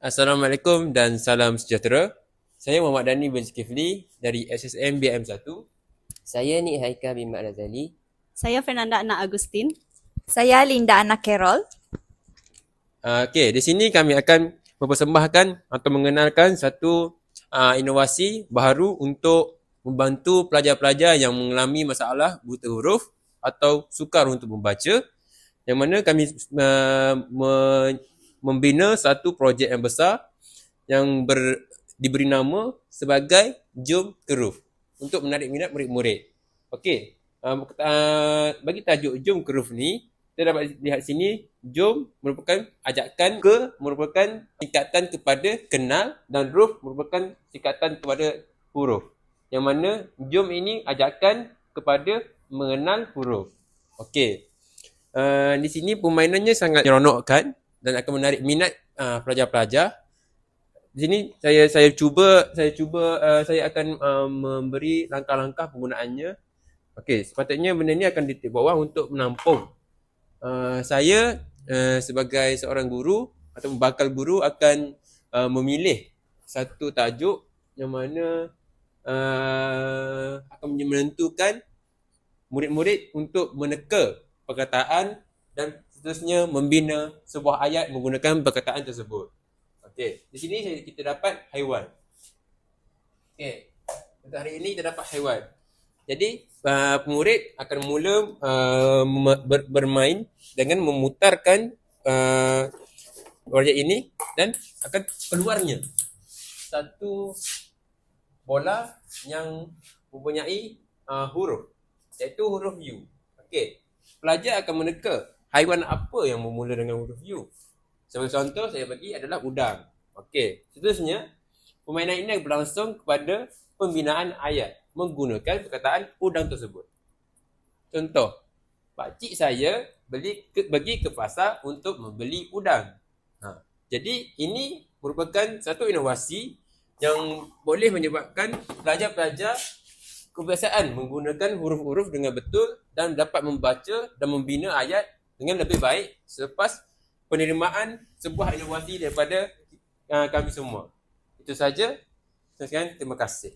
Assalamualaikum dan salam sejahtera. Saya Muhammad Dani bin Zulkifli dari SSM BM1. Saya Nik Haika bin Mak Razali. Saya Fernanda Anak Agustin. Saya Linda Anak Carol. Okey, di sini kami akan mempersembahkan atau mengenalkan satu inovasi baru untuk membantu pelajar-pelajar yang mengalami masalah buta huruf atau sukar untuk membaca, yang mana kami membina satu projek yang besar yang diberi nama sebagai Jom Keruf untuk menarik minat murid-murid. Okey, bagi tajuk Jom Keruf ni, kita dapat lihat sini, Jom merupakan ajakan, ke merupakan tingkatan kepada kenal, dan Ruf merupakan tingkatan kepada huruf. Yang mana Jom ini ajakan kepada mengenal huruf. Okey, di sini permainannya sangat menyeronokkan dan akan menarik minat pelajar-pelajar. Di sini saya akan memberi langkah-langkah penggunaannya. Okey, sepatutnya benda ni akan dititik bawah untuk menampung. Saya sebagai seorang guru atau bakal guru akan memilih satu tajuk yang mana akan menentukan murid-murid untuk meneka perkataan dan seterusnya membina sebuah ayat menggunakan perkataan tersebut. Okey, di sini kita dapat haiwan. Okey, untuk hari ini kita dapat haiwan. Jadi pemurid akan mula bermain dengan memutarkan projek ini, dan akan keluarnya satu bola yang mempunyai huruf, iaitu huruf U. Okey, pelajar akan meneka haiwan apa yang bermula dengan huruf U. Sebagai contoh saya bagi adalah udang. Okey, seterusnya permainan ini berlangsung kepada pembinaan ayat menggunakan perkataan udang tersebut. Contoh, pakcik saya pergi ke pasar untuk membeli udang. Jadi ini merupakan satu inovasi yang boleh menyebabkan pelajar-pelajar kebiasaan menggunakan huruf-huruf dengan betul dan dapat membaca dan membina ayat dengan lebih baik selepas penerimaan sebuah inovasi daripada kami semua. Itu saja. Terima kasih.